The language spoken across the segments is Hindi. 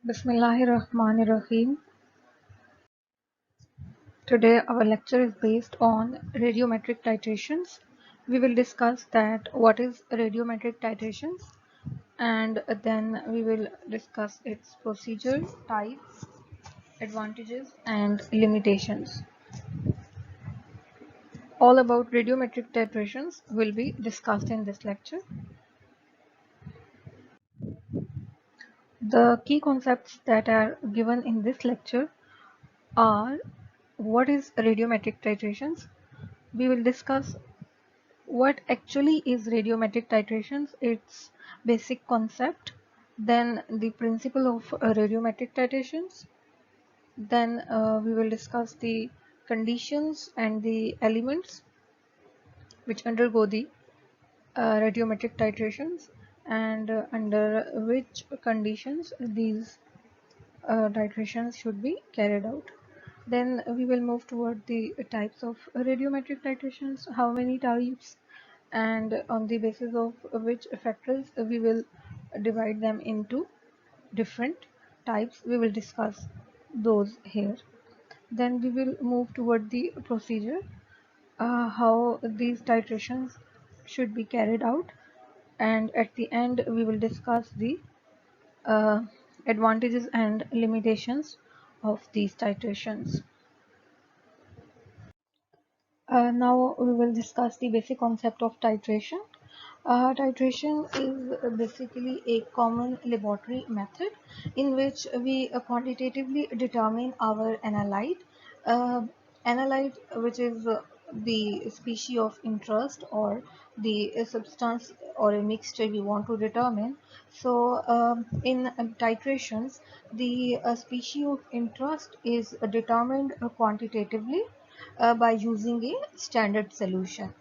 Bismillahirrahmanirrahim. Today our lecture is based on radiometric titrations. We will discuss that what is radiometric titrations, and then we will discuss its procedure, types, advantages and limitations. All about radiometric titrations will be discussed in this lecture. The key concepts that are given in this lecture are: what is radiometric titrations? We will discuss what actually is radiometric titrations, its basic concept, then the principle of radiometric titrations, then we will discuss the conditions and the elements which undergo the radiometric titrations, and under which conditions these titrations should be carried out. Then we will move toward the types of radiometric titrations, how many types, and on the basis of which factors we will divide them into different types. We will discuss those here. Then we will move toward the procedure, how these titrations should be carried out, and at the end we will discuss the uh, advantages and limitations of these titrations. Now we will discuss the basic concept of titration. Titration is basically a common laboratory method in which we quantitatively determine our analyte. Analyte, which is the species of interest or the substance or a mixture we want to determine. So, in titrations, the species of interest is determined quantitatively by using a standard solution.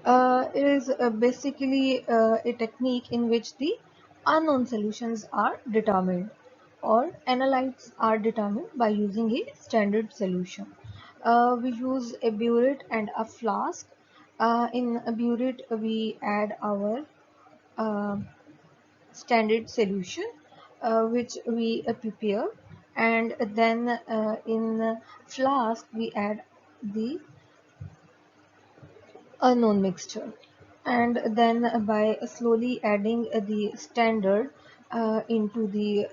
It is basically a technique in which the unknown solutions are determined, or analytes are determined by using a standard solution. We use a burette and a flask. In a burette, we add our uh, standard solution, which we prepare, and then in flask we add the unknown mixture, and then by slowly adding the standard into the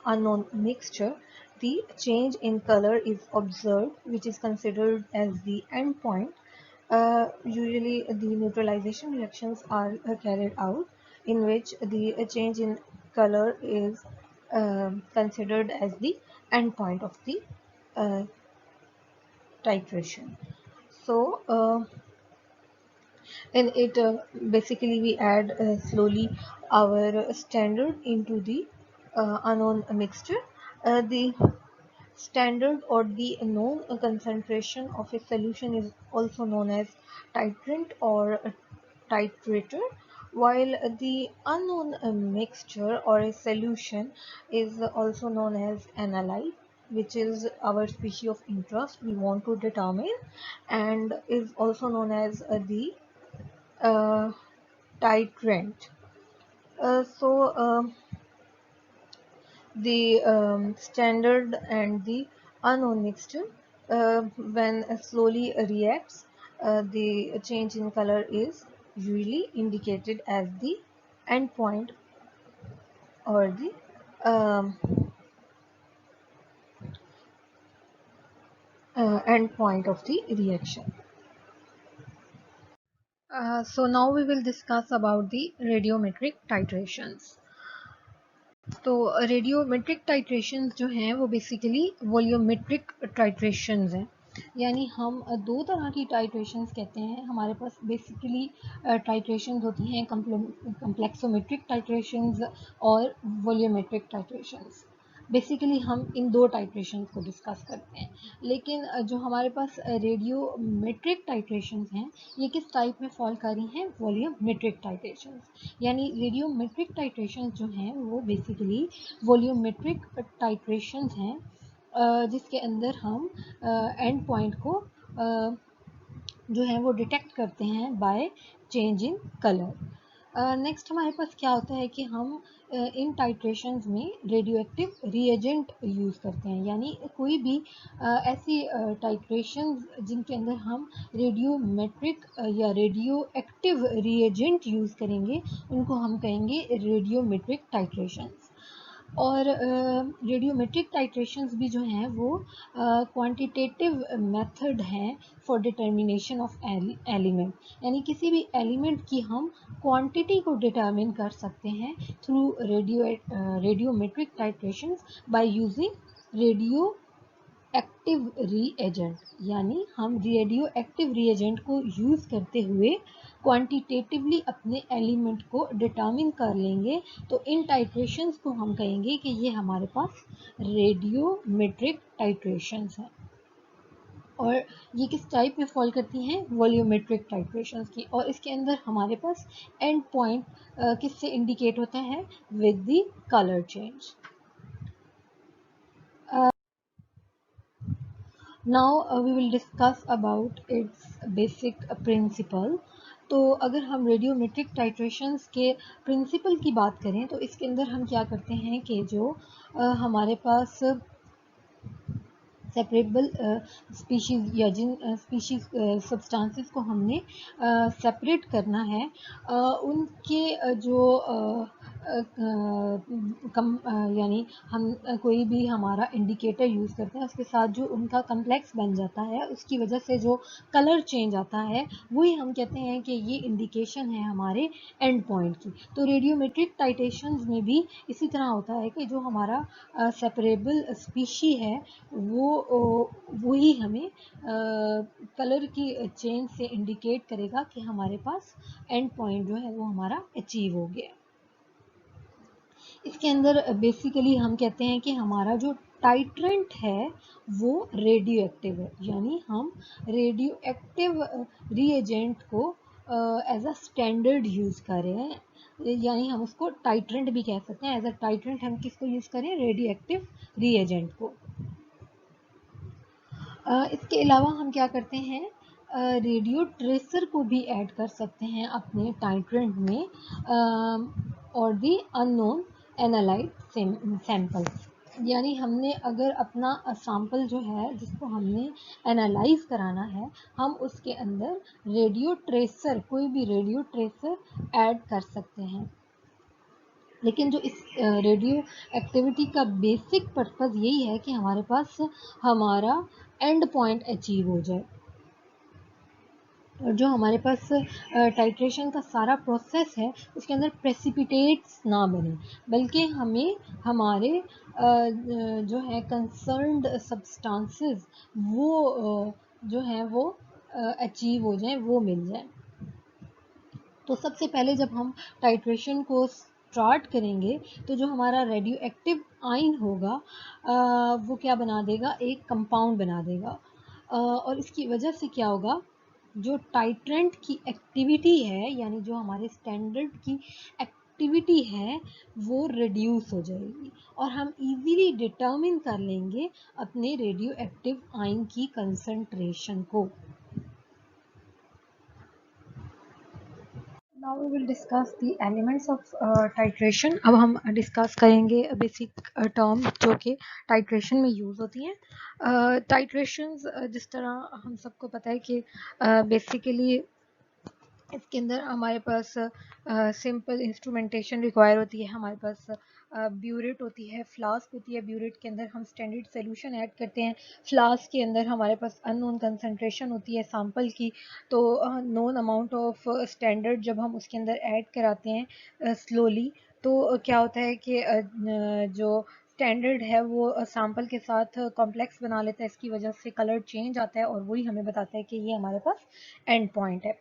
unknown mixture, the change in color is observed, which is considered as the endpoint. Usually the neutralization reactions are carried out, in which the change in color is considered as the endpoint of the uh, titration. So in it, basically we add slowly our standard into the unknown mixture. The standard or the known concentration of a solution is also known as titrant or titrator, while the unknown mixture or a solution is also known as analyte, which is our species of interest we want to determine, and is also known as the uh, titrant. So the standard and the unknown mixture, when slowly reacts, the change in color is usually indicated as the endpoint or the um, endpoint of the reaction. So now we will discuss about the radiometric titrations. तो रेडियोमेट्रिक टाइट्रेशंस जो हैं वो बेसिकली वॉल्यूमेट्रिक टाइट्रेशंस हैं, यानी हम दो तरह की टाइट्रेशंस कहते हैं। हमारे पास बेसिकली टाइट्रेशंस होती हैं कम्प्लेक्सोमेट्रिक टाइट्रेशंस और वॉल्यूमेट्रिक टाइट्रेशंस। बेसिकली हम इन दो टाइट्रेशंस को डिस्कस करते हैं, लेकिन जो हमारे पास रेडियोमेट्रिक टाइट्रेशंस हैं ये किस टाइप में फॉल कर रही हैं? Volumetric titrations. यानी रेडियोमेट्रिक टाइट्रेशंस जो हैं वो बेसिकली वॉल्यूमेट्रिक टाइट्रेशंस हैं, जिसके अंदर हम एंड पॉइंट को जो है वो डिटेक्ट करते हैं by change in colour. Next हमारे पास क्या होता है कि हम इन टाइट्रेशंस में रेडियो एक्टिव रिएजेंट यूज़ करते हैं, यानी कोई भी ऐसी टाइट्रेशंस जिनके अंदर हम रेडियोमेट्रिक या रेडियो एक्टिव रिएजेंट यूज़ करेंगे उनको हम कहेंगे रेडियोमेट्रिक टाइट्रेशंस। और रेडियोमेट्रिक टाइट्रेशंस भी जो हैं वो क्वांटिटेटिव मेथड हैं फॉर डिटर्मिनेशन ऑफ एलिमेंट, यानी किसी भी एलिमेंट की हम क्वांटिटी को डिटर्मिन कर सकते हैं through radiometric titrations by using radio active reagent, यानी हम रेडियो एक्टिव रीएजेंट को यूज़ करते हुए क्वांटिटेटिवली अपने एलिमेंट को डिटर्मिन कर लेंगे। तो इन टाइट्रेशंस को हम कहेंगे कि ये हमारे पास रेडियोमेट्रिक टाइट्रेशंस हैं। और ये किस टाइप में फॉल करती हैं? वॉल्यूमेट्रिक टाइट्रेशंस की। और इसके अंदर हमारे पास एंड पॉइंट किससे इंडिकेट होता है? With the colour change. Now we will discuss about its basic principle. तो अगर हम रेडियोमेट्रिक टाइट्रेशंस के प्रिंसिपल की बात करें तो इसके अंदर हम क्या करते हैं कि जो हमारे पास सेपरेबल स्पीशीज़ या जिन स्पीशीज़ सब्सटेंसेस को हमने सेपरेट करना है, उनके जो यानी हम कोई भी हमारा इंडिकेटर यूज़ करते हैं उसके साथ जो उनका कम्प्लेक्स बन जाता है उसकी वजह से जो कलर चेंज आता है वही हम कहते हैं कि ये इंडिकेशन है हमारे एंड पॉइंट की। तो रेडियोमेट्रिक टाइट्रेशंस में भी इसी तरह होता है कि जो हमारा सेपरेबल स्पीशी है वही हमें कलर की चेंज से इंडिकेट करेगा कि हमारे पास एंड पॉइंट जो है वो हमारा अचीव हो गया। इसके अंदर बेसिकली हम कहते हैं कि हमारा जो टाइट्रेंट है वो रेडियो एक्टिव है, यानी हम रेडियो एक्टिव रीएजेंट को एज अ स्टैंडर्ड यूज़ कर रहे हैं, यानी हम उसको टाइट्रेंट भी कह सकते हैं। एज अ टाइट्रेंट हम किसको यूज़ करें? रेडियो एक्टिव रीएजेंट को। इसके अलावा हम क्या करते हैं? रेडियो ट्रेसर को भी ऐड कर सकते हैं अपने टाइट्रेंट में और दी अननोन एनालाइट सैंपल्स, यानी हमने अगर अपना सैंपल जो है जिसको हमने एनालाइज कराना है हम उसके अंदर रेडियो ट्रेसर, कोई भी रेडियो ट्रेसर ऐड कर सकते हैं। लेकिन जो इस रेडियो एक्टिविटी का बेसिक पर्पज़ यही है कि हमारे पास हमारा एंड पॉइंट अचीव हो जाए, और जो हमारे पास टाइट्रेशन का सारा प्रोसेस है उसके अंदर प्रेसिपिटेट्स ना बने, बल्कि हमें हमारे जो है कंसर्न्ड सब्सटेंसेस वो जो है वो अचीव हो जाए, वो मिल जाए। तो सबसे पहले जब हम टाइट्रेशन को स्टार्ट करेंगे तो जो हमारा रेडियो एक्टिव आयन होगा वो क्या बना देगा? एक कंपाउंड बना देगा। और इसकी वजह से क्या होगा? जो टाइट्रेंट की एक्टिविटी है, यानी जो हमारे स्टैंडर्ड की एक्टिविटी है वो रिड्यूस हो जाएगी और हम इजीली डिटर्मिन कर लेंगे अपने रेडियो एक्टिव आयन की कंसंट्रेशन को। Now we will discuss the elements of titration. अब हम डिस्कस करेंगे बेसिक टर्म जो कि टाइट्रेशन में यूज़ होती हैं। टाइट्रेशंस जिस तरह हम सबको पता है कि बेसिकली इसके अंदर हमारे पास सिंपल इंस्ट्रूमेंटेशन रिक्वायर होती है, हमारे पास ब्यूरेट होती है, फ्लास्क होती है, ब्यूरेट के अंदर हम स्टैंडर्ड सोल्यूशन ऐड करते हैं, फ्लास्क के अंदर हमारे पास अननोन कंसंट्रेशन होती है सैंपल की, तो नोन अमाउंट ऑफ स्टैंडर्ड जब हम उसके अंदर ऐड कराते हैं स्लोली तो क्या होता है कि जो स्टैंडर्ड है वो सैंपल के साथ कॉम्प्लेक्स बना लेता है, इसकी वजह से कलर चेंज आता है और वही हमें बताता है कि ये हमारे पास एंड पॉइंट है।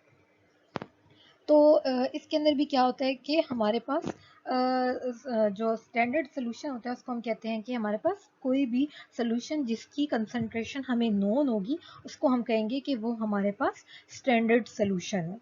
तो इसके अंदर भी क्या होता है कि हमारे पास जो स्टैंडर्ड सोल्यूशन होता है उसको हम कहते हैं कि हमारे पास कोई भी सोल्यूशन जिसकी कंसंट्रेशन हमें नोन होगी उसको हम कहेंगे कि वो हमारे पास स्टैंडर्ड सोल्यूशन है।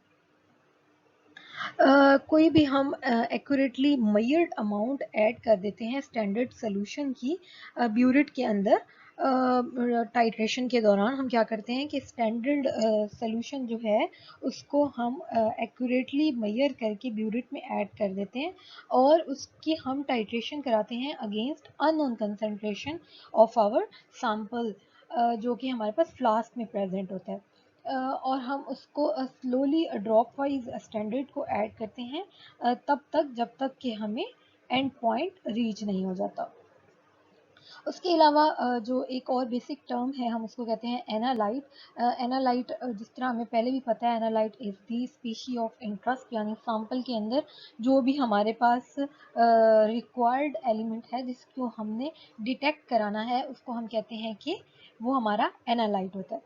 कोई भी हम एक्यूरेटली मेजर्ड अमाउंट ऐड कर देते हैं स्टैंडर्ड सोल्यूशन की ब्यूरेट के अंदर, टाइट्रेशन के दौरान हम क्या करते हैं कि स्टैंडर्ड सोल्यूशन जो है उसको हम एक्यूरेटली मेजर करके ब्यूरिट में ऐड कर देते हैं और उसकी हम टाइट्रेशन कराते हैं against unknown concentration of our sample, जो कि हमारे पास फ्लास्क में प्रेजेंट होता है। और हम उसको स्लोली ड्रॉप वाइज स्टैंडर्ड को ऐड करते हैं तब तक जब तक कि हमें एंड पॉइंट रीच नहीं हो जाता। उसके अलावा जो एक और बेसिक टर्म है हम उसको कहते हैं एनालाइट। एनालाइट जिस तरह हमें पहले भी पता है, analyte is the species of interest, यानी सैंपल के अंदर जो भी हमारे पास रिक्वायर्ड एलिमेंट है जिसको हमने डिटेक्ट कराना है उसको हम कहते हैं कि वो हमारा एनालाइट होता है।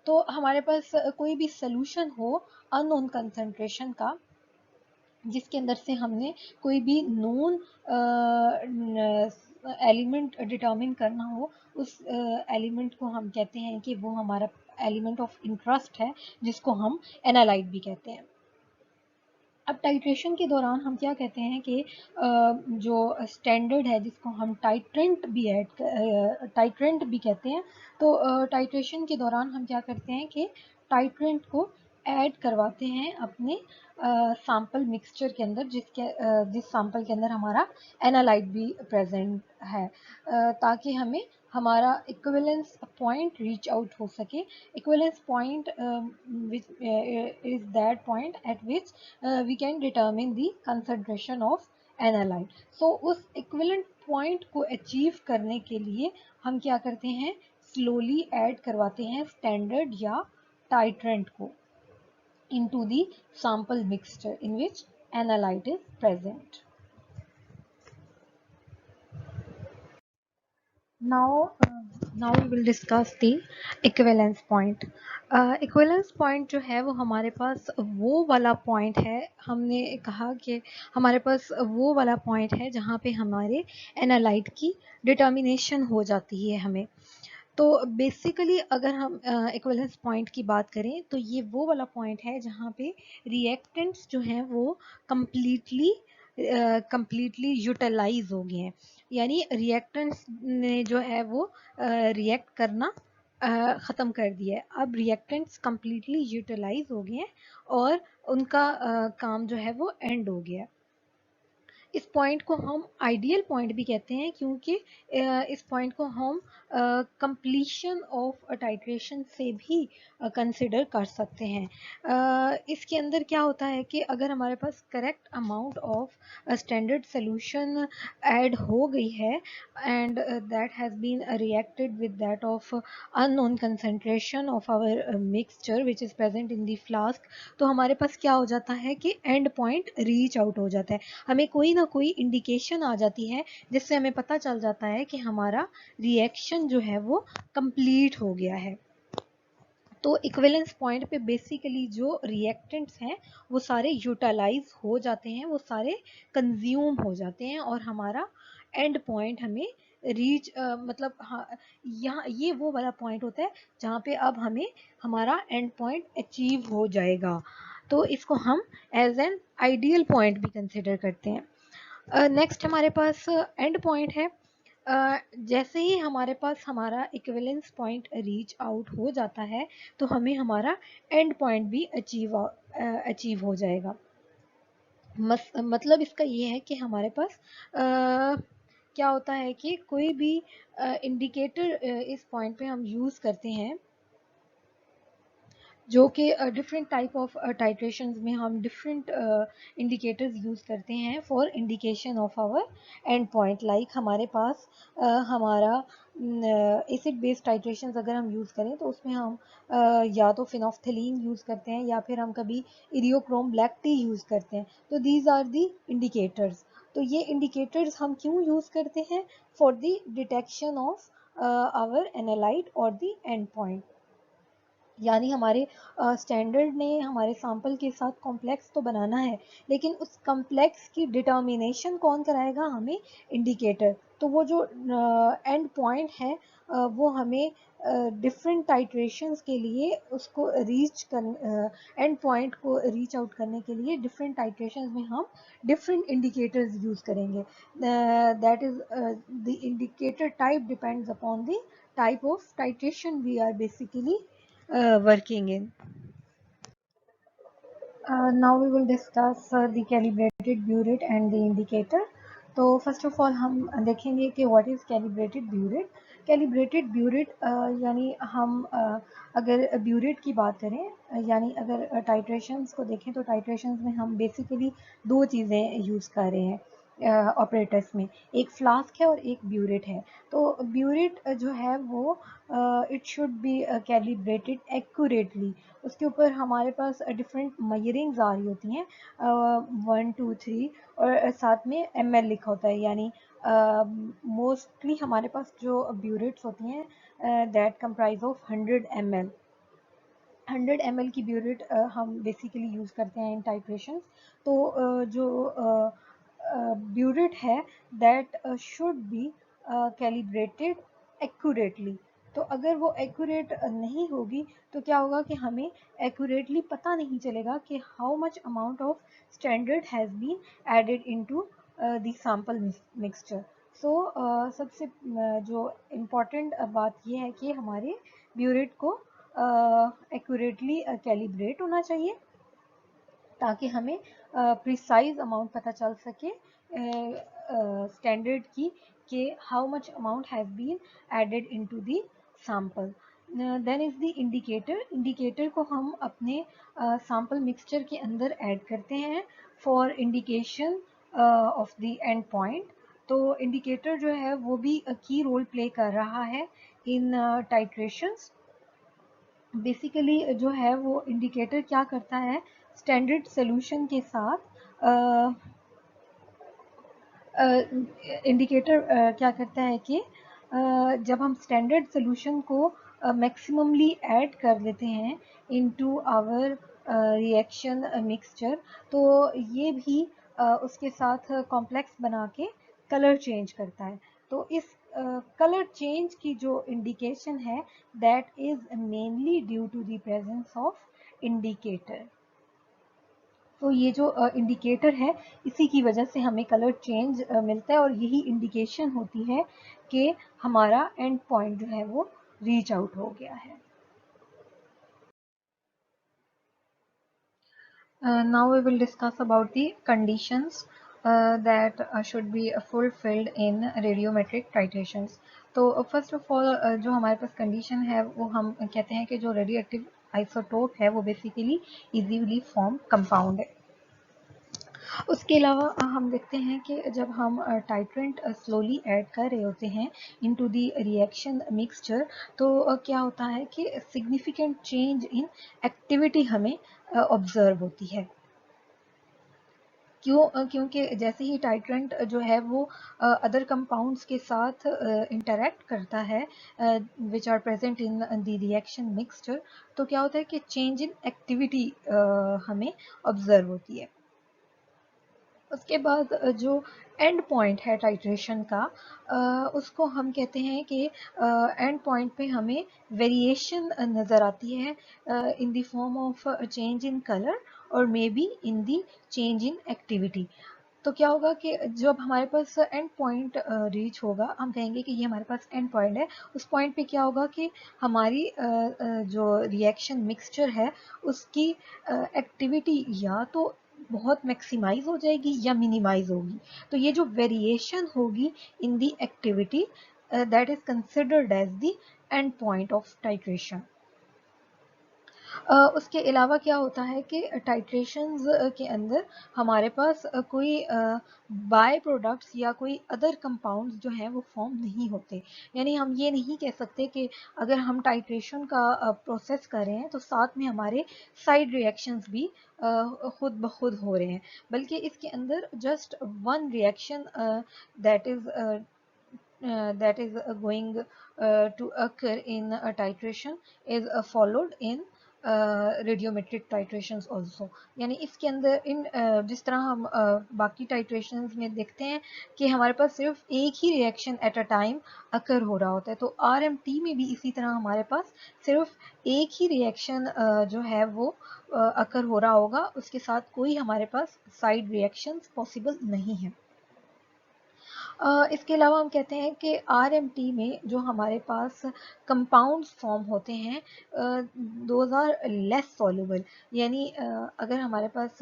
तो हमारे पास कोई भी सोल्यूशन हो अननोन कंसंट्रेशन का जिसके अंदर से हमने कोई भी नोन एलिमेंट डिटर्मिन करना हो, उस एलिमेंट को हम कहते हैं कि वो हमारा एलिमेंट ऑफ इंटरेस्ट है जिसको हम एनालाइट भी कहते हैं। अब टाइट्रेशन के दौरान हम क्या कहते हैं कि जो स्टैंडर्ड है जिसको हम टाइट्रेंट भी कहते हैं, तो टाइट्रेशन के दौरान हम क्या करते हैं कि टाइट्रेंट को ऐड करवाते हैं अपने सैंपल मिक्सचर के अंदर जिस सैंपल के अंदर हमारा एनालाइट भी प्रेजेंट है, ताकि हमें हमारा इक्विवेलेंस पॉइंट रीच आउट हो सके। Equivalence point which is that point eight which we can determine the concentration of analyte. So उस equivalent point को achieve करने के लिए हम क्या करते हैं, slowly add करवाते हैं standard या titrant को into the sample mixture in which analyte is present. Now, now we will discuss the equivalence point. Equivalence point जो है वो हमारे पास वो वाला point है, हमने कहा कि हमारे पास वो वाला point है जहाँ पे हमारे एनालाइट की डिटर्मिनेशन हो जाती है हमें। तो बेसिकली अगर हम इक्विवेलेंस पॉइंट की बात करें तो ये वो वाला पॉइंट है जहाँ पे रिएक्टेंट्स जो हैं वो कम्प्लीटली कम्प्लीटली यूटिलाइज हो गए हैं, यानी रिएक्टेंट्स ने जो है वो रिएक्ट करना ख़त्म कर दिया है। अब रिएक्टेंट्स कम्प्लीटली यूटिलाइज हो गए हैं और उनका काम जो है वो एंड हो गया है। इस पॉइंट को हम आइडियल पॉइंट भी कहते हैं क्योंकि इस पॉइंट को हम कंप्लीशन ऑफ टाइट्रेशन से भी कंसिडर कर सकते हैं। इसके अंदर क्या होता है कि अगर हमारे पास correct amount of standard solution add हो गई है and that has been reacted with that of unknown concentration of our mixture which is present in the flask, तो हमारे पास क्या हो जाता है कि एंड पॉइंट रीच आउट हो जाता है। हमें कोई ना कोई इंडिकेशन आ जाती है जिससे हमें पता चल जाता है कि हमारा रिएक्शन जो है वो कंप्लीट हो गया है। तो इक्विवेलेंस पॉइंट पे बेसिकली जो रिएक्टेंट्स हैं वो सारे यूटिलाइज हो जाते हैं, वो सारे कंज्यूम हो जाते हैं और हमारा एंड पॉइंट हमें रीच मतलब हाँ, यहाँ ये वो वाला पॉइंट होता है जहाँ पे अब हमें हमारा एंड पॉइंट अचीव हो जाएगा। तो इसको हम एज एन आइडियल पॉइंट भी कंसिडर करते हैं। नेक्स्ट हमारे पास एंड पॉइंट है। जैसे ही हमारे पास हमारा इक्विवेलेंस पॉइंट रीच आउट हो जाता है तो हमें हमारा एंड पॉइंट भी अचीव हो जाएगा। मतलब इसका ये है कि हमारे पास क्या होता है कि कोई भी इंडिकेटर इस पॉइंट पे हम यूज़ करते हैं जो कि डिफरेंट टाइप ऑफ टाइट्रेशंस में हम डिफरेंट इंडिकेटर्स यूज़ करते हैं for indication of our end point. Like हमारे पास हमारा एसिड बेस्ड टाइट्रेशंस अगर हम यूज़ करें तो उसमें हम या तो फिनोफ्थलीन यूज़ करते हैं या फिर हम कभी इरियोक्रोम ब्लैक टी यूज़ करते हैं। तो दीज आर दी इंडिकेटर्स। तो ये इंडिकेटर्स हम क्यों यूज़ करते हैं? For the detection of our analyte और द एंड पॉइंट। यानी हमारे स्टैंडर्ड ने हमारे सैंपल के साथ कॉम्प्लेक्स तो बनाना है, लेकिन उस कॉम्प्लेक्स की डिटर्मिनेशन कौन कराएगा? हमें इंडिकेटर। तो वो जो एंड पॉइंट है वो हमें डिफरेंट टाइट्रेशंस के लिए उसको रीच कर एंड पॉइंट को रीच आउट करने के लिए डिफरेंट टाइट्रेशंस में हम डिफरेंट इंडिकेटर्स यूज़ करेंगे। That is the indicator type depends upon the type of titration we are basically working in. Now we will discuss the calibrated burette and the indicator. तो फर्स्ट ऑफ ऑल हम देखेंगे कि what is calibrated burette. Calibrated burette यानी हम अगर ब्यूरेट की बात करें, यानी अगर टाइट्रेशंस को देखें तो टाइट्रेशंस में हम बेसिकली दो चीज़ें यूज़ कर रहे हैं ऑपरेटर्स में. एक फ्लास्क है और एक ब्यूरेट है. तो ब्यूरेट जो है वो it should be calibrated accurately. उसके ऊपर हमारे पास डिफरेंट मेजरिंग्स आ रही होती हैं, 1 2 3, और साथ में ml लिखा होता है. यानी मोस्टली हमारे पास जो ब्यूरेट्स होती हैं that comprise of 100 ml. 100 ml की ब्यूरेट हम बेसिकली यूज़ करते हैं इन टाइट्रेशंस. तो जो ब्यूरेट है that should be calibrated accurately. तो अगर वो एक्यूरेट नहीं होगी तो क्या होगा कि हमें एक्यूरेटली पता नहीं चलेगा कि how much amount of standard has been added into the sample mixture. So सबसे जो इम्पॉर्टेंट बात यह है कि हमारे ब्यूरेट को एक्यूरेटली कैलिब्रेट होना चाहिए ताकि हमें प्रिसाइज अमाउंट पता चल सके स्टैंडर्ड की कि how much amount has been added into the sample. Then is the indicator. Indicator को हम अपने सैंपल मिक्सचर के अंदर ऐड करते हैं for indication of the end point. तो इंडिकेटर जो है वो भी की रोल प्ले कर रहा है इन टाइट्रेशंस. बेसिकली जो है वो इंडिकेटर क्या करता है, स्टैंडर्ड सोल्यूशन के साथ इंडिकेटर क्या करता है कि जब हम स्टैंडर्ड सोल्यूशन को मैक्सिममली ऐड कर लेते हैं इनटू आवर रिएक्शन मिक्सचर, तो ये भी उसके साथ कॉम्प्लेक्स बना के कलर चेंज करता है. तो इस कलर चेंज की जो इंडिकेशन है that is mainly due to the presence of indicator. तो ये जो इंडिकेटर है इसी की वजह से हमें कलर चेंज मिलता है और यही इंडिकेशन होती है कि हमारा एंड पॉइंट जो है वो रीच आउट हो गया है. Now we will discuss about the conditions that should be fulfilled in radiometric titrations. तो फर्स्ट ऑफ ऑल जो हमारे पास कंडीशन है वो हम कहते हैं कि जो रेडियोएक्टिव आइसोटोप है वो बेसिकली इजीली फॉर्म कंपाउंड है. उसके अलावा हम देखते हैं कि जब हम टाइट्रेंट स्लोली ऐड कर रहे होते हैं इनटू द रिएक्शन मिक्सचर, तो क्या होता है कि सिग्निफिकेंट चेंज इन एक्टिविटी हमें ऑब्जर्व होती है. क्योंकि जैसे ही टाइट्रेंट जो है वो अदर कंपाउंड्स के साथ इंटरेक्ट करता है which are present in the reaction mixture, तो क्या होता है कि चेंज इन एक्टिविटी हमें ऑब्जर्व होती है. उसके बाद जो एंड पॉइंट है टाइट्रेशन का, उसको हम कहते हैं कि एंड पॉइंट पे हमें वेरिएशन नज़र आती है in the form of change in colour और maybe in the change in activity. तो क्या होगा कि जब हमारे पास एंड पॉइंट रीच होगा, हम कहेंगे कि ये हमारे पास एंड पॉइंट है. उस पॉइंट पे क्या होगा कि हमारी जो रिएक्शन मिक्सचर है उसकी एक्टिविटी या तो बहुत मैक्सिमाइज हो जाएगी या मिनिमाइज होगी. तो ये जो वेरिएशन होगी in the activity that is considered as the end point of titration. उसके अलावा क्या होता है कि टाइट्रेशंस के अंदर हमारे पास कोई बाय प्रोडक्ट्स या कोई अदर कंपाउंड्स जो हैं वो फॉर्म नहीं होते. यानी हम ये नहीं कह सकते कि अगर हम टाइट्रेशन का प्रोसेस कर रहे हैं तो साथ में हमारे साइड रिएक्शंस भी खुद ब खुद हो रहे हैं, बल्कि इसके अंदर just one reaction that is going to occur in a titration is followed in radiometric titrations also. यानी इसके अंदर इन जिस तरह हम बाकी टाइट्रेशंस में देखते हैं कि हमारे पास सिर्फ एक ही रिएक्शन एट अ टाइम अकर हो रहा होता है, तो RMT में भी इसी तरह हमारे पास सिर्फ एक ही रिएक्शन जो है वो अकर हो रहा होगा, उसके साथ कोई हमारे पास साइड रिएक्शंस पॉसिबल नहीं है. इसके अलावा हम कहते हैं कि आरएमटी में जो हमारे पास कंपाउंड्स फॉर्म होते हैं, दोज आर लेस सॉल्युबल। यानी अगर हमारे पास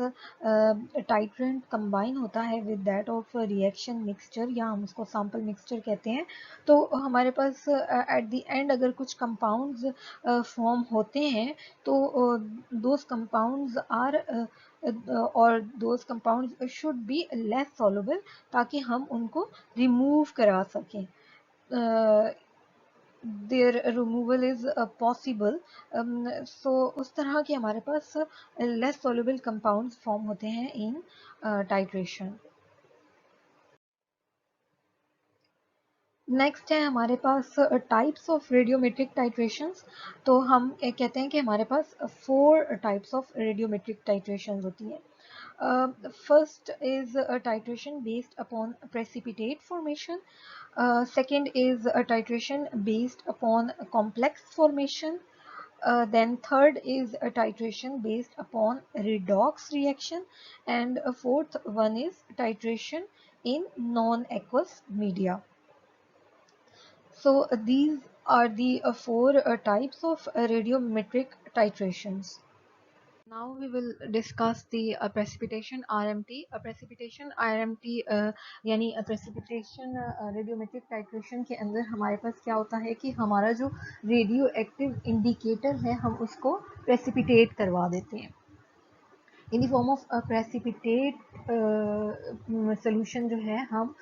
टाइट्रेंट कंबाइन होता है with that of reaction mixture, या हम उसको सैंपल मिक्सचर कहते हैं, तो हमारे पास एट द एंड अगर कुछ कंपाउंड्स फॉर्म होते हैं तो दोज कंपाउंड्स आर और those compounds should be less soluble, ताकि हम उनको रिमूव करा सकें। Their removal is possible. So उस तरह के हमारे पास लेस सॉल्युबल कंपाउंड्स फॉर्म होते हैं इन टाइट्रेशन। नेक्स्ट है हमारे पास टाइप्स ऑफ रेडियोमेट्रिक टाइट्रेशंस। तो हम कहते हैं कि हमारे पास 4 टाइप्स ऑफ रेडियोमेट्रिक टाइट्रेशंस होती हैं। First is a titration based upon precipitate formation. Second is a titration based upon complex formation. Then third is a titration based upon redox reaction, and a fourth one is titration in non-aqueous media. So these are the 4 types of radiometric titrations. Now we will discuss the precipitation RMT. Precipitation RMT यानी precipitation radiometric titration के अंदर हमारे पास क्या होता है कि हमारा जो रेडियो एक्टिव इंडिकेटर है हम उसको प्रेसिपिटेट करवा देते हैं इन the form of precipitate solution. जो है हम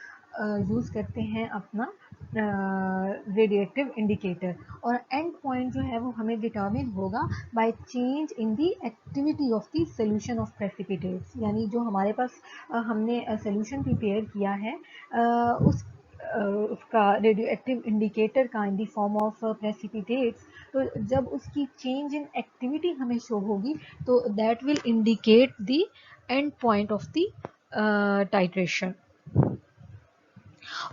यूज़ करते हैं अपना रेडियो एक्टिव इंडिकेटर, और एंड पॉइंट जो है वो हमें डिटर्मिन होगा by change in the activity of the solution of precipitates. यानी जो हमारे पास हमने सोल्यूशन प्रिपेयर किया है उसका रेडियो एक्टिव इंडिकेटर का इन द फॉर्म ऑफ प्रेसिपिटेट्स, तो जब उसकी चेंज इन एक्टिविटी हमें शो होगी तो that will indicate the end point of the titration.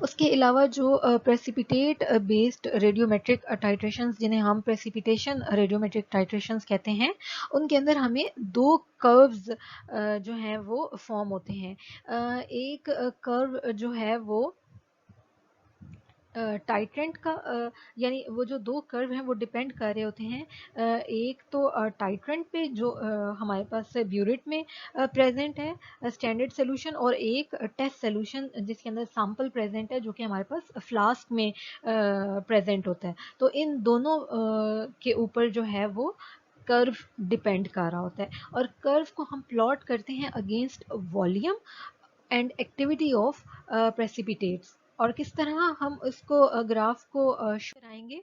उसके अलावा जो प्रेसिपिटेट बेस्ड रेडियोमेट्रिक टाइट्रेशंस, जिन्हें हम प्रेसिपिटेशन रेडियोमेट्रिक टाइट्रेशंस कहते हैं, उनके अंदर हमें 2 कर्व्स जो हैं वो फॉर्म होते हैं। एक कर्व जो है वो टाइट्रेंट का यानी वो जो 2 कर्व हैं वो डिपेंड कर रहे होते हैं। एक तो टाइट्रेंट पे जो हमारे पास ब्यूरेट में प्रेजेंट है स्टैंडर्ड सोल्यूशन, और एक टेस्ट सोल्यूशन जिसके अंदर सैंपल प्रेजेंट है जो कि हमारे पास फ्लास्क में प्रेजेंट होता है। तो इन दोनों के ऊपर जो है वो कर्व डिपेंड कर रहा होता है, और कर्व को हम प्लॉट करते हैं against volume and activity of precipitates. और किस तरह हम इसको ग्राफ को शो कराएंगे?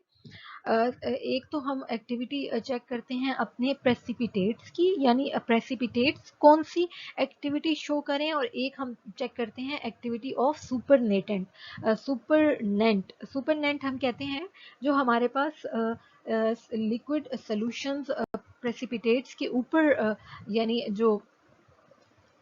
एक तो हम एक्टिविटी चेक करते हैं अपने प्रेसिपिटेट्स की, यानी प्रेसिपिटेट्स कौन सी एक्टिविटी शो करें, और एक हम चेक करते हैं एक्टिविटी ऑफ सुपरनेटेंट। सुपरनेंट हम कहते हैं जो हमारे पास लिक्विड सॉल्यूशंस प्रेसिपिटेट्स के ऊपर यानी जो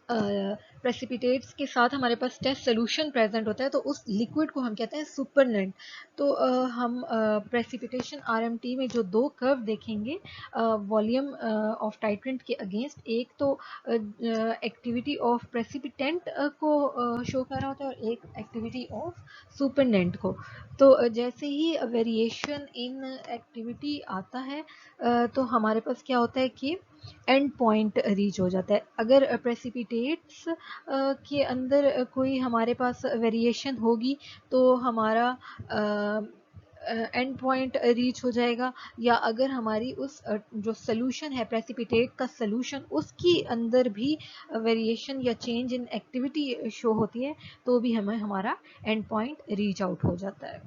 प्रेसिपिटेट्स के साथ हमारे पास टेस्ट सोल्यूशन प्रेजेंट होता है, तो उस लिक्विड को हम कहते हैं सुपरनेंट। तो हम प्रेसिपिटेशन आरएमटी में जो 2 कर्व देखेंगे वॉल्यूम ऑफ टाइट्रेंट के अगेंस्ट, एक तो एक्टिविटी ऑफ प्रेसिपिटेंट को शो कर रहा होता है और एक एक्टिविटी ऑफ सुपरनेंट को। तो जैसे ही वेरिएशन इन एक्टिविटी आता है तो हमारे पास क्या होता है कि एंड पॉइंट रीच हो जाता है। अगर प्रेसिपिटेट्स के अंदर कोई हमारे पास वेरिएशन होगी तो हमारा एंड पॉइंट रीच हो जाएगा, या अगर हमारी उस जो सोल्यूशन है प्रेसिपिटेट का सोल्यूशन उसकी अंदर भी वेरिएशन या चेंज इन एक्टिविटी शो होती है तो भी हमें हमारा एंड पॉइंट रीच आउट हो जाता है।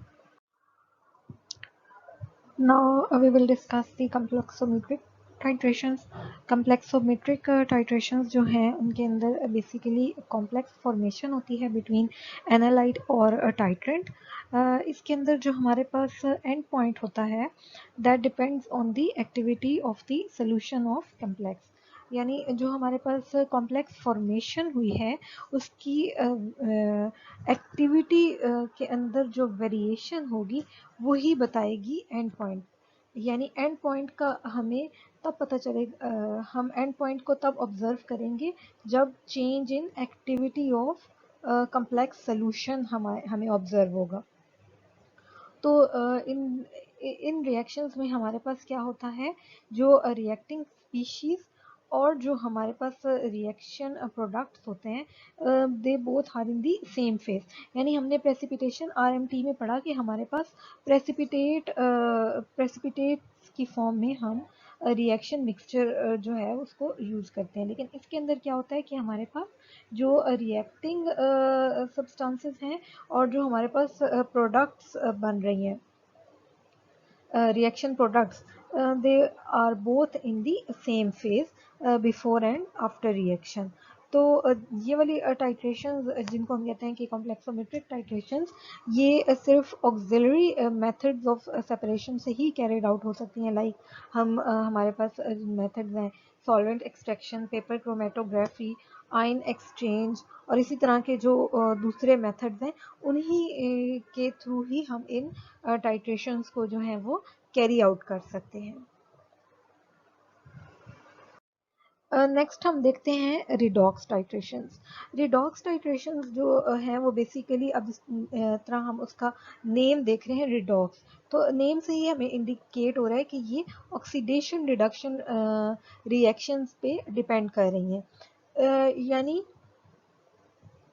Now we will discuss the complexometric titrations. Complexometric titrations जो हैं उनके अंदर बेसिकली कॉम्प्लेक्स फॉर्मेशन होती है बिटवीन एनालाइट और टाइट्रेंट। इसके अंदर जो हमारे पास एंड पॉइंट होता है that depends on the activity of the solution of complex. यानी जो हमारे पास कॉम्प्लेक्स फॉर्मेशन हुई है उसकी एक्टिविटी के अंदर जो वेरिएशन होगी वही बताएगी एंड पॉइंट। यानी एंड पॉइंट का हमें तब पता चलेगा, हम एंड पॉइंट को तब ऑब्जर्व करेंगे जब change in activity of complex solution हमें ऑब्जर्व होगा। तो इन इन रिएक्शंस में हमारे पास क्या होता है, जो रिएक्टिंग स्पीशीज और जो हमारे पास रिएक्शन प्रोडक्ट्स होते हैं, they both are in the same phase. यानी हमने प्रेसिपिटेशन आरएमटी में पढ़ा कि हमारे पास प्रेसिपिटेट्स की फॉर्म में हम रिएक्शन मिक्सचर जो है उसको यूज़ करते हैं। लेकिन इसके अंदर क्या होता है कि हमारे पास जो रिएक्टिंग सब्सटेंसेस हैं और जो हमारे पास प्रोडक्ट्स बन रही हैं, reaction products, they are both in the same phase before and after reaction। तो ये वाली टाइट्रेशंस जिनको हम कहते हैं कि कॉम्प्लेक्सोमेट्रिक टाइट्रेशंस, ये सिर्फ ऑक्सिलरी मेथड्स ऑफ सेपरेशन से ही कैरिड आउट हो सकती हैं। लाइक हमारे पास मेथड्स हैं solvent extraction, paper chromatography, ion exchange और इसी तरह के जो दूसरे मेथड्स हैं, उन्हीं के थ्रू ही हम इन टाइट्रेशंस को जो है वो कैरी आउट कर सकते हैं। नेक्स्ट हम देखते हैं रिडॉक्स टाइट्रेशंस। रिडॉक्स टाइट्रेशंस जो है वो बेसिकली, अब इस तरह हम उसका नेम देख रहे हैं रिडॉक्स, तो नेम से ही हमें इंडिकेट हो रहा है कि ये ऑक्सीडेशन रिडक्शन रिएक्शंस पे डिपेंड कर रही हैं। यानी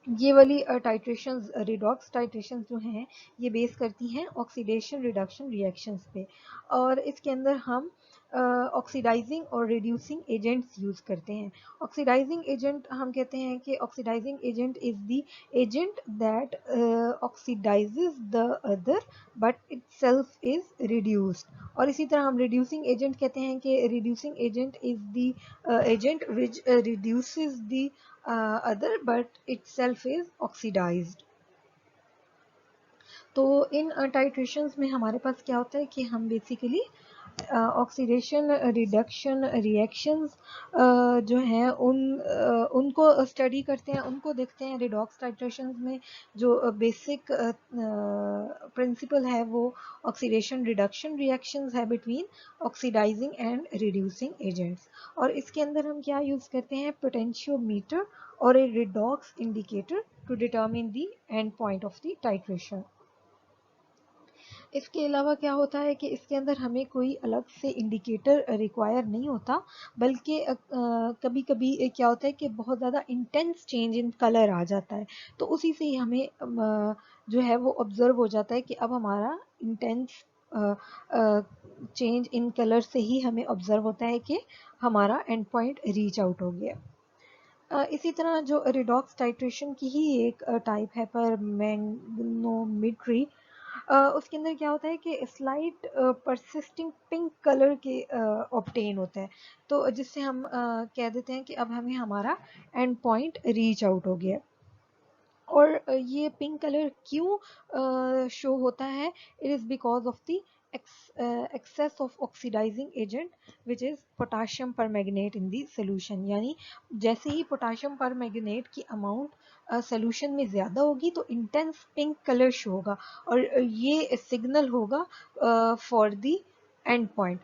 ये वाली टाइट्रेशंस, रिडॉक्स टाइट्रेशंस जो हैं, ये बेस करती हैं ऑक्सीडेशन रिडक्शन रिएक्शंस पे, और इसके अंदर हम ऑक्सीडाइजिंग और रिड्यूसिंग एजेंट्स यूज़ करते हैं। ऑक्सीडाइजिंग एजेंट हम कहते हैं कि oxidising agent is the agent that oxidises the other but itself is reduced, और इसी तरह हम रिड्यूसिंग एजेंट कहते हैं कि reducing agent is the agent which reduces the other but itself is oxidized। तो इन टाइट्रेशंस में हमारे पास क्या होता है कि हम बेसिकली ऑक्सीडेशन रिडक्शन रिएक्शंस जो हैं उनको स्टडी करते हैं, उनको देखते हैं। रिडॉक्स टाइट्रेशंस में जो बेसिक प्रिंसिपल है वो ऑक्सीडेशन रिडक्शन रिएक्शंस है between oxidising and reducing agents, और इसके अंदर हम क्या यूज़ करते हैं, पोटेंशियोमीटर और a redox indicator to determine the end point of the titration. इसके अलावा क्या होता है कि इसके अंदर हमें कोई अलग से इंडिकेटर रिक्वायर नहीं होता, बल्कि कभी कभी क्या होता है कि बहुत ज़्यादा इंटेंस चेंज इन कलर आ जाता है, तो उसी से ही हमें जो है वो ऑब्ज़र्व हो जाता है कि अब हमारा इंटेंस चेंज इन कलर से ही हमें ऑब्ज़र्व होता है कि हमारा एंड पॉइंट रीच आउट हो गया। इसी तरह जो रिडॉक्स टाइट्रेशन की ही एक टाइप है पर मैग्नोमेट्री, उसके अंदर क्या होता है कि स्लाइट परसिस्टिंग पिंक कलर के ऑब्टेन होता है, तो जिससे हम कह देते हैं कि अब हमें हमारा एंड पॉइंट रीच आउट हो गया। और ये पिंक कलर क्यों शो होता है, it is because of the excess of oxidizing agent which is potassium permanganate in the solution। यानी जैसे ही पोटाशियम परमैंगनेट की अमाउंट सोल्यूशन में ज़्यादा होगी तो इंटेंस पिंक कलर शो होगा, और ये सिग्नल होगा for the end point.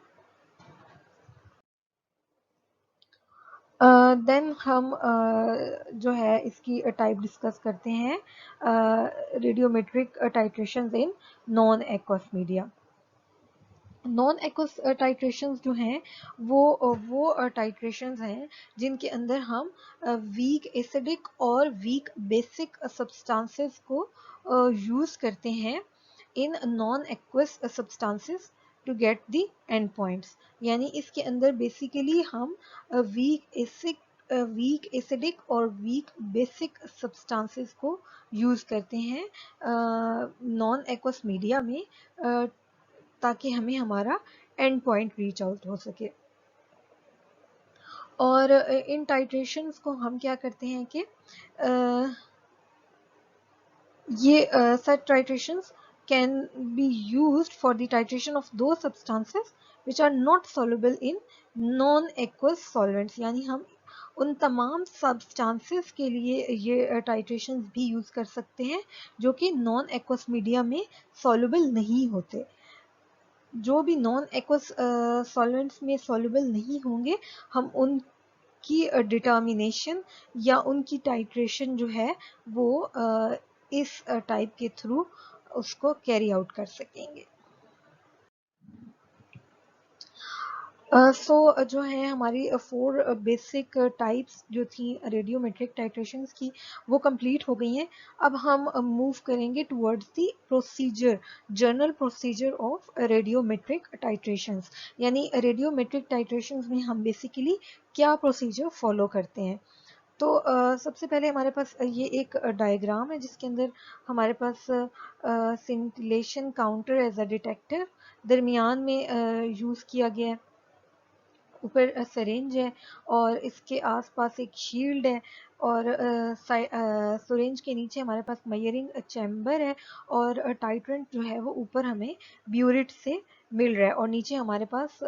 Then हम जो है इसकी टाइप डिस्कस करते हैं, radiometric titrations in non aqueous media. Non aqueous titrations जो हैं वो टाइट्रेशंस हैं जिनके अंदर हम वीक एसिडिक और वीक बेसिक सब्सटेंसेस को यूज़ करते हैं in non aqueous substances to get the end points. यानी इसके अंदर बेसिकली हम वीक एसिडिक और वीक बेसिक सब्सटेंसेस को यूज़ करते हैं नॉन एक्वस मीडिया में, ताकि हमें हमारा एंड पॉइंट रीच आउट हो सके। और इन टाइट्रेशंस को हम क्या करते हैं कि ये such titrations can be used for the titration of those substances which are not soluble in non-aqueous solvents। यानी हम उन तमाम सब्सटेंसेस के लिए ये टाइट्रेशंस भी यूज़ कर सकते हैं जो कि नॉन एक्वस मीडिया में सॉल्युबल नहीं होते। जो भी नॉन एक्वस सॉल्वेंट्स में सॉल्युबल नहीं होंगे, हम की डिटर्मिनेशन या उनकी टाइट्रेशन जो है वो इस टाइप के थ्रू उसको कैरी आउट कर सकेंगे। सो जो है हमारी 4 बेसिक टाइप्स जो थी रेडियोमेट्रिक टाइट्रेशंस की वो कंप्लीट हो गई हैं। अब हम मूव करेंगे towards the procedure, general procedure of radiometric titrations. यानी रेडियोमेट्रिक टाइट्रेशंस में हम बेसिकली क्या प्रोसीजर फॉलो करते हैं। तो सबसे पहले हमारे पास ये एक डायग्राम है जिसके अंदर हमारे पास scintillation counter as a detector दरमियान में यूज़ किया गया है। ऊपर सरेंज है और इसके आसपास एक शील्ड है और सरेंज के नीचे हमारे पास मयरिंग चैम्बर है और टाइट्रेंट जो है वो ऊपर हमें ब्यूरिट से मिल रहा है और नीचे हमारे पास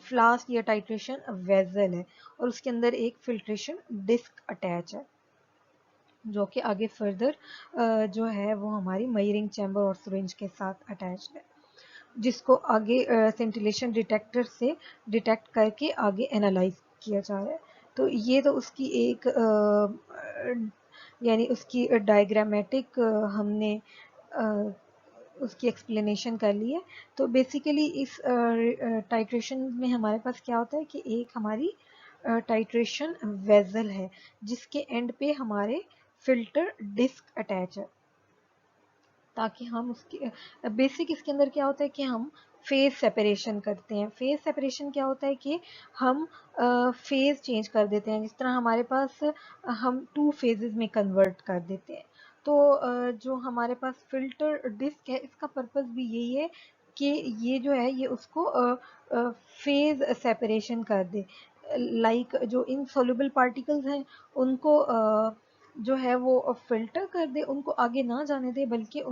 फ्लास्क या टाइट्रेशन वेजल है और उसके अंदर एक फिल्ट्रेशन डिस्क अटैच है जो कि आगे फर्दर जो है वो हमारी मयरिंग चैम्बर और सरेंज के साथ अटैच है, जिसको आगे सेंटिलेशन डिटेक्टर से डिटेक्ट करके आगे एनालाइज किया जा रहा है। तो ये तो उसकी एक यानी उसकी डायग्रामेटिक हमने उसकी एक्सप्लेनेशन कर ली है। तो बेसिकली इस टाइट्रेशन में हमारे पास क्या होता है कि एक हमारी टाइट्रेशन वेजल है जिसके एंड पे हमारे फिल्टर डिस्क अटैच है ताकि हम उसके बेसिक इसके अंदर क्या होता है कि हम फेज सेपरेशन करते हैं। फेज सेपरेशन क्या होता है कि हम फेज चेंज कर देते हैं, जिस तरह हमारे पास हम 2 फेजेस में कन्वर्ट कर देते हैं। तो जो हमारे पास फिल्टर डिस्क है इसका पर्पस भी यही है कि ये जो है ये उसको फेज सेपरेशन कर दे। लाइक जो इनसॉल्युबल पार्टिकल्स हैं उनको जो है वो फिल्टर कर दे, उनको आगे ना जाने दे, बल्कि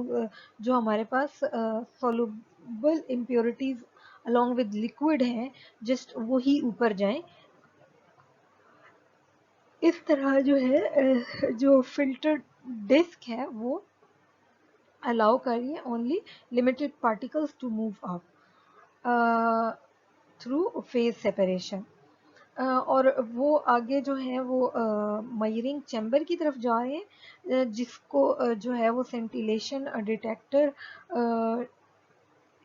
जो हमारे पास soluble impurities along with liquid हैं जस्ट वही ऊपर जाएं। इस तरह जो है जो फिल्टर डिस्क है वो अलाउ करिए only limited particles to move up through phase separation. और वो आगे जो है वो मयरिंग चैम्बर की तरफ जा रहे हैं जिसको जो है वो सेंटिलेशन डिटेक्टर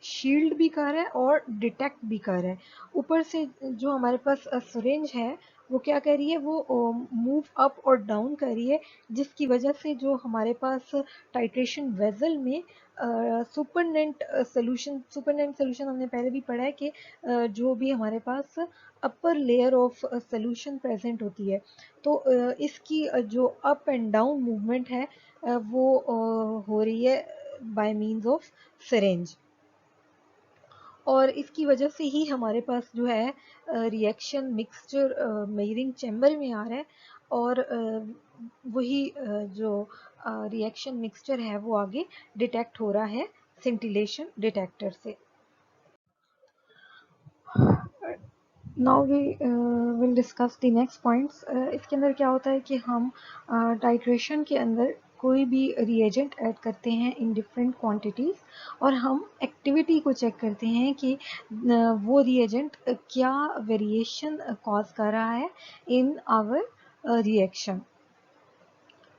शील्ड भी कर रहा है और डिटेक्ट भी कर रहा है। ऊपर से जो हमारे पास सिरिंज है वो क्या कर रही है वो मूव अप और डाउन कर रही है, जिसकी वजह से जो हमारे पास टाइट्रेशन वेजल में सुपरनेंट सोल्यूशन हमने पहले भी पढ़ा है कि जो भी हमारे पास upper layer of solution present होती है तो इसकी जो अप एंड डाउन मूवमेंट है वो हो रही है बाय मींस ऑफ सिरिंज और इसकी वजह से ही हमारे पास जो है रिएक्शन मिक्सचर मेजरिंग चैम्बर में आ रहा है और वही जो रिएक्शन मिक्सचर है वो आगे डिटेक्ट हो रहा है सिंटिलेशन डिटेक्टर से। Now we will discuss the next points. इसके अंदर क्या होता है कि हम टाइट्रेशन के अंदर कोई भी रिएजेंट ऐड करते हैं इन डिफरेंट क्वांटिटीज़ और हम एक्टिविटी को चेक करते हैं कि वो रिएजेंट क्या वेरिएशन कॉज कर रहा है इन आवर रिएक्शन।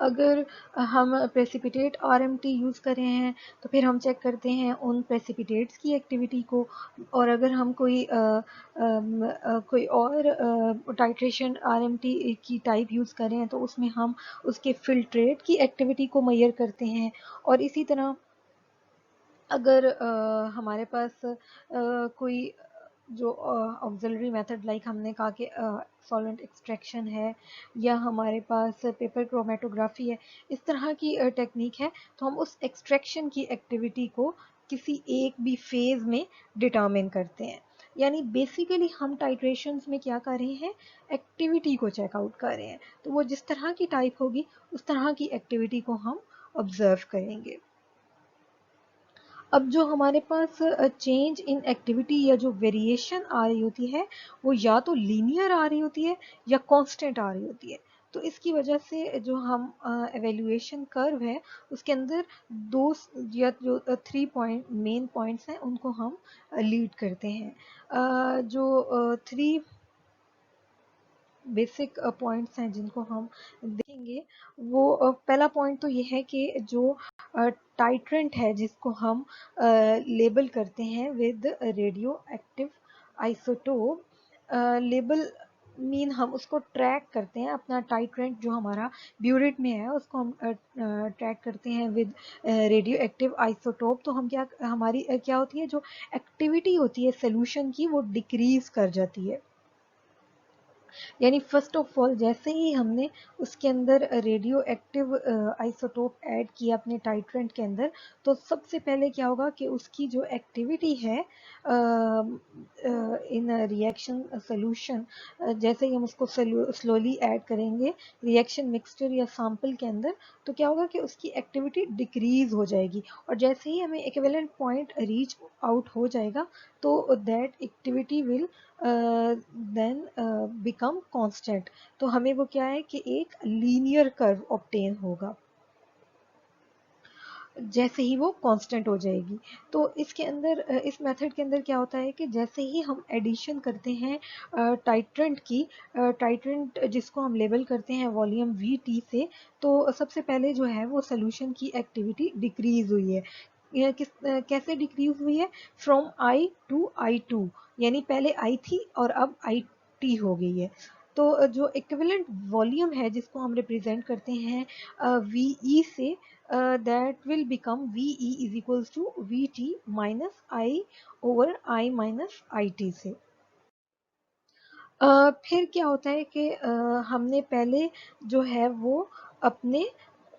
अगर हम प्रेसिपिटेट आरएमटी यूज़ कर रहे हैं तो फिर हम चेक करते हैं उन प्रेसिपिटेट्स की एक्टिविटी को, और अगर हम कोई और टाइट्रेशन आरएमटी की टाइप यूज़ कर रहे हैं तो उसमें हम उसके फिल्ट्रेट की एक्टिविटी को मेजर करते हैं। और इसी तरह अगर हमारे पास कोई जो ऑक्सिलरी मेथड लाइक हमने कहा कि सॉल्वेंट एक्सट्रैक्शन है या हमारे पास पेपर क्रोमेटोग्राफी है, इस तरह की टेक्निक है तो हम उस एक्सट्रैक्शन की एक्टिविटी को किसी एक भी फेज में डिटर्मिन करते हैं। यानी बेसिकली हम टाइट्रेशंस में क्या कर रहे हैं, एक्टिविटी को चेकआउट कर रहे हैं। तो वो जिस तरह की टाइप होगी उस तरह की एक्टिविटी को हम ऑब्जर्व करेंगे। अब जो हमारे पास चेंज इन एक्टिविटी या जो वेरिएशन आ रही होती है वो या तो लीनियर आ रही होती है या कांस्टेंट आ रही होती है। तो इसकी वजह से जो हम एवेल्युएशन कर्व है उसके अंदर दो या जो 3 पॉइंट मेन पॉइंट्स हैं उनको हम लीड करते हैं। जो 3 बेसिक पॉइंट्स हैं जिनको हम देखेंगे। वो पहला पॉइंट तो ये है कि जो टाइट्रेंट है जिसको हम लेबल करते हैं with radio active isotope, label mean हम उसको ट्रैक करते हैं, अपना टाइट्रेंट जो हमारा ब्यूरिट में है उसको हम ट्रैक करते हैं विद रेडियो एक्टिव आइसोटोप। तो हम क्या, हमारी क्या होती है, जो एक्टिविटी होती है सोल्यूशन की वो डिक्रीज कर जाती है। यानी फर्स्ट ऑफ ऑल जैसे ही हमने उसके अंदर रेडियो एक्टिव आइसोटोप ऐड किया अपने टाइट्रेंट के अंदर, तो सबसे पहले क्या होगा कि उसकी जो एक्टिविटी है इन रिएक्शन सोल्यूशन, जैसे ही हम उसको स्लोली ऐड करेंगे रिएक्शन मिक्सचर या सैंपल के अंदर, तो क्या होगा कि उसकी एक्टिविटी डिक्रीज हो जाएगी। और जैसे ही हमें इक्विवेलेंट पॉइंट रीच आउट हो जाएगा तो that activity will then become constant. तो हमें वो क्या है कि एक लीनियर कर्व ऑब्टेन होगा जैसे ही वो कांस्टेंट हो जाएगी। तो इसके अंदर इस मेथड के अंदर क्या होता है कि जैसे ही हम एडिशन करते हैं टाइट्रेंट की, टाइट्रेंट जिसको हम लेबल करते हैं वॉल्यूम वी टी से, तो सबसे पहले जो है वो सोल्यूशन की एक्टिविटी डिक्रीज हुई है। यह कैसे डिक्रीज हुई है, from I to I two, यानी पहले आई थी और अब आई टी हो गई है। तो जो इक्विवेलेंट वॉल्यूम है जिसको हम रिप्रेजेंट करते हैं वी ई से, that will become VE is equals to VT minus I over I minus IT से। फिर क्या होता है कि हमने पहले जो है वो अपने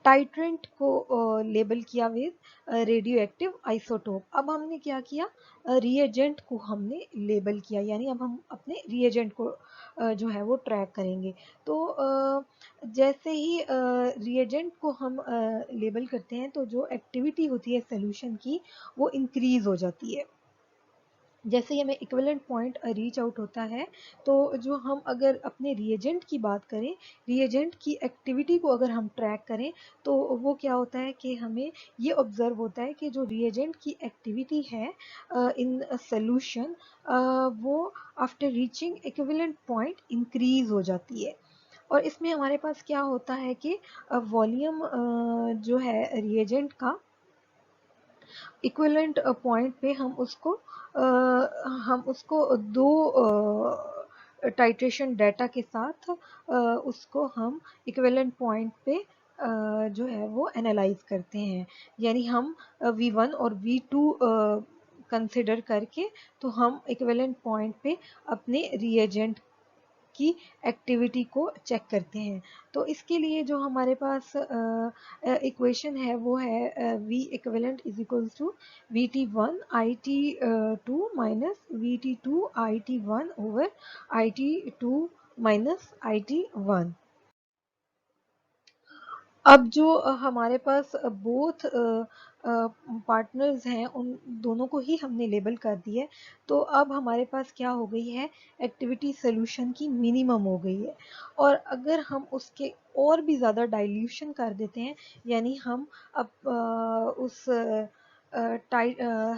टाइट्रेंट को लेबल किया विद रेडियो एक्टिव आइसोटोप। अब हमने क्या किया, रिएजेंट को हमने लेबल किया, यानी अब हम अपने रिएजेंट को जो है वो ट्रैक करेंगे। तो जैसे ही रिएजेंट को हम लेबल करते हैं तो जो एक्टिविटी होती है सोल्यूशन की वो इंक्रीज हो जाती है। जैसे ही हमें इक्विवेलेंट पॉइंट रीच आउट होता है, तो जो हम अगर अपने रिएजेंट की बात करें, रिएजेंट की एक्टिविटी को अगर हम ट्रैक करें, तो वो क्या होता है कि हमें ये ऑब्जर्व होता है कि जो रिएजेंट की एक्टिविटी है इन सोल्यूशन, वो after reaching equivalent point increase हो जाती है। और इसमें हमारे पास क्या होता है कि वॉल्यूम जो है रिएजेंट का इक्विवेलेंट पॉइंट पे हम उसको दो टाइट्रेशन डाटा के साथ उसको हम इक्विवेलेंट पॉइंट पे जो है वो एनालाइज करते हैं। यानी हम V1 और V2 कंसिडर करके तो हम इक्विवेलेंट पॉइंट पे अपने रिएजेंट की एक्टिविटी को चेक करते हैं। तो इसके लिए जो हमारे पास इक्वेशन है वो है V equivalent is equals to VT1 IT2 minus VT2 IT1 over IT2 minus IT1। अब जो हमारे पास बोथ पार्टनर्स हैं उन दोनों को ही हमने लेबल कर दिया है। तो अब हमारे पास क्या हो गई है, एक्टिविटी सोल्यूशन की मिनिमम हो गई है। और अगर हम उसके और भी ज़्यादा डाइल्यूशन कर देते हैं, यानी हम अब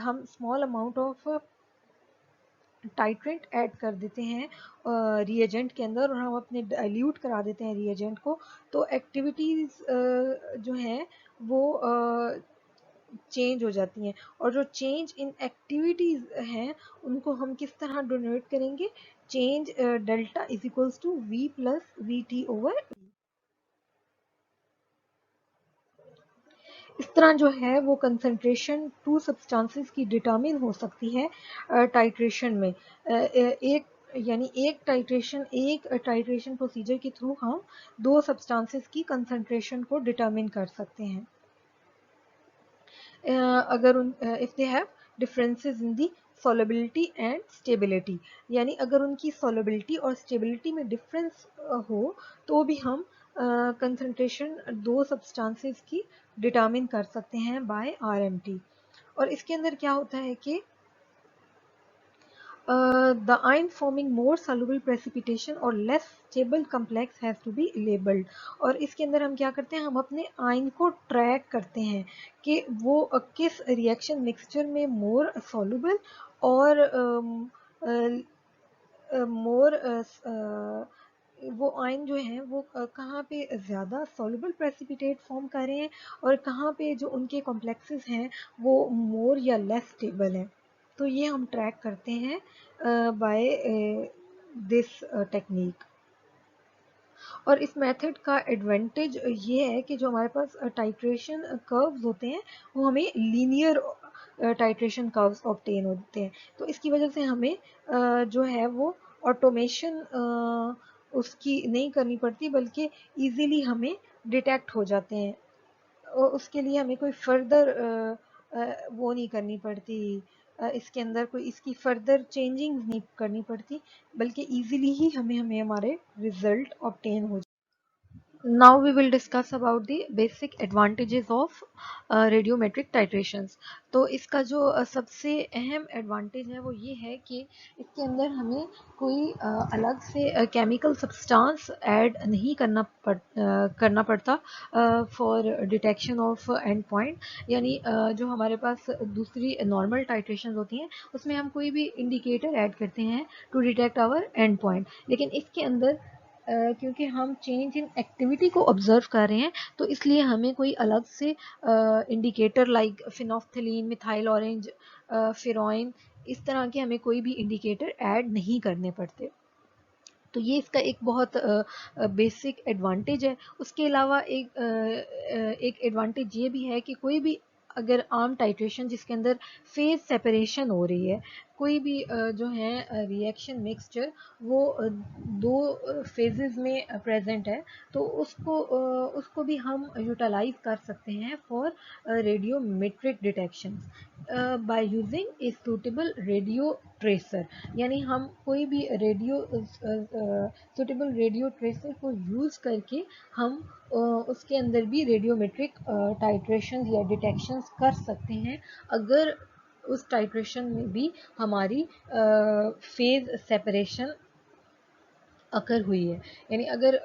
हम small amount of titrant add कर देते हैं रिएजेंट के अंदर और हम अपने डाइल्यूट करा देते हैं रिएजेंट को, तो एक्टिविटीज़ जो हैं वो चेंज हो जाती हैं। और जो चेंज इन एक्टिविटीज़ हैं उनको हम किस तरह डोनेट करेंगे, change delta is equals to V plus V T over. इस तरह जो है वो कंसंट्रेशन टू सब्सटेंसेस की डिटर्मिन हो सकती है टाइट्रेशन में। एक यानी एक टाइट्रेशन प्रोसीजर के थ्रू हम दो सब्सटेंसेस की कंसंट्रेशन को डिटर्मिन कर सकते हैं। अगर if they have differences in the solubility and stability, यानी अगर उनकी solubility और स्टेबिलिटी में डिफरेंस हो तो भी हम कंसंट्रेशन दो सब्सटेंसेस की डिटर्मिन कर सकते हैं बाय RMT। और इसके अंदर क्या होता है कि the ion forming more soluble precipitation or less stable complex has to be labeled। और इसके अंदर हम क्या करते हैं, हम अपने आयन को ट्रैक करते हैं कि वो किस रिएक्शन मिक्सचर में मोर soluble और मोर वो आयन जो है वो कहाँ पे ज़्यादा सॉल्युबल प्रेसिपिटेट फॉर्म कर रहे हैं और कहाँ पे जो उनके कॉम्प्लेक्सेस हैं वो मोर या लेस स्टेबल हैं। तो ये हम ट्रैक करते हैं बाय दिस टेक्निक। और इस मेथड का एडवांटेज ये है कि जो हमारे पास टाइट्रेशन कर्व्स होते हैं वो हमें लीनियर टाइट्रेशन कर्व्स ऑब्टेन होते हैं। तो इसकी वजह से हमें जो है वो ऑटोमेशन उसकी नहीं करनी पड़ती, बल्कि इजीली हमें डिटेक्ट हो जाते हैं। और उसके लिए हमें कोई फर्दर वो नहीं करनी पड़ती, इसके अंदर कोई इसकी फर्दर चेंजिंग नहीं करनी पड़ती, बल्कि इजीली ही हमें हमें हमारे रिजल्ट ऑब्टेन हो। Now we will discuss about the basic advantages of radiometric titrations। तो इसका जो सबसे अहम एडवांटेज है वो ये है कि इसके अंदर हमें कोई अलग से केमिकल सब्सटेंस ऐड नहीं करना पड़ता for detection of and point. यानी जो हमारे पास दूसरी नॉर्मल टाइट्रेशन होती हैं उसमें हम कोई भी इंडिकेटर ऐड करते हैं to detect our end point, लेकिन इसके अंदर क्योंकि हम चेंज इन एक्टिविटी को ऑब्जर्व कर रहे हैं तो इसलिए हमें कोई अलग से indicator like phenolphthalein, methyl orange, ferroin, इस तरह के हमें कोई भी इंडिकेटर ऐड नहीं करने पड़ते। तो ये इसका एक बहुत बेसिक एडवांटेज है। उसके अलावा एक एडवांटेज ये भी है कि कोई भी अगर आम टाइट्रेशन जिसके अंदर फेज सेपरेशन हो रही है, कोई भी जो है रिएक्शन मिक्सचर वो दो फेजेस में प्रेजेंट है, तो उसको भी हम यूटिलाइज कर सकते हैं for radiometric detection by using a suitable radio tracer. यानी हम कोई भी सूटेबल रेडियो ट्रेसर को यूज़ करके हम उसके अंदर भी रेडियोमेट्रिक टाइट्रेशन या डिटेक्शंस कर सकते हैं, अगर उस टाइट्रेशन में भी हमारी फेज सेपरेशन अकर हुई है। यानी अगर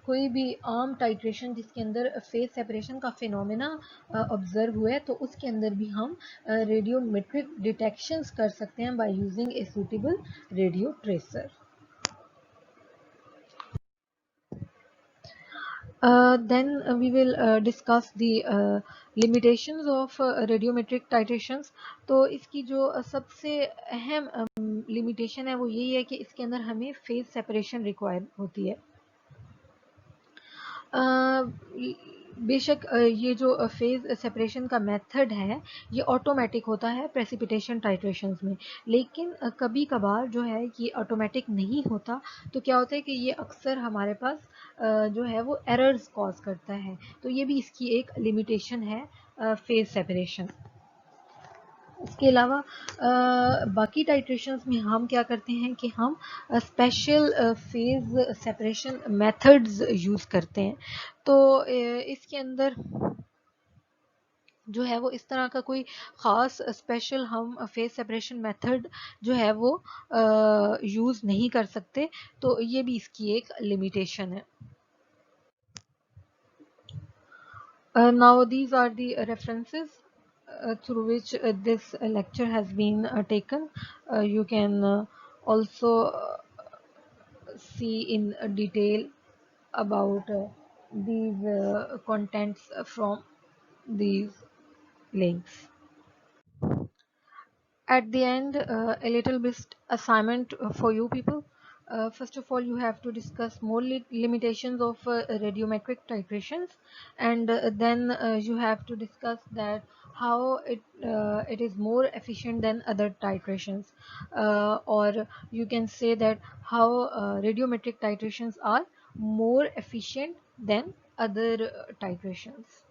कोई भी आम टाइट्रेशन जिसके अंदर फेज सेपरेशन का फिनोमेना ऑब्जर्व हुआ है तो उसके अंदर भी हम रेडियोमेट्रिक डिटेक्शंस कर सकते हैं by using a suitable radio tracer. Then we will discuss the limitations of radiometric titrations। तो इसकी जो सबसे अहम लिमिटेशन है वो यही है कि इसके अंदर हमें फेज सेपरेशन रिक्वायर होती है। बेशक ये जो फेज सेपरेशन का मेथड है ये ऑटोमेटिक होता है प्रेसिपिटेशन टाइट्रेशंस में, लेकिन कभी कभार जो है ये ऑटोमेटिक नहीं होता। तो क्या होता है कि ये अक्सर हमारे पास जो है वो एरर्स कॉज करता है। तो ये भी इसकी एक लिमिटेशन है फेज सेपरेशन। इसके अलावा बाकी टाइट्रेशंस में हम क्या करते हैं कि हम special phase separation methods use करते हैं। तो इसके अंदर जो है वो इस तरह का कोई ख़ास स्पेशल हम फेज सेपरेशन मेथड जो है वो यूज़ नहीं कर सकते। तो ये भी इसकी एक लिमिटेशन है। Now these are the references through which this lecture has been taken. You can also see in detail about these contents from these links. At the end, a little bit assignment for you people. First of all, you have to discuss more limitations of radiometric titrations, and then you have to discuss that how it is more efficient than other titrations, or you can say that how radiometric titrations are more efficient than other titrations.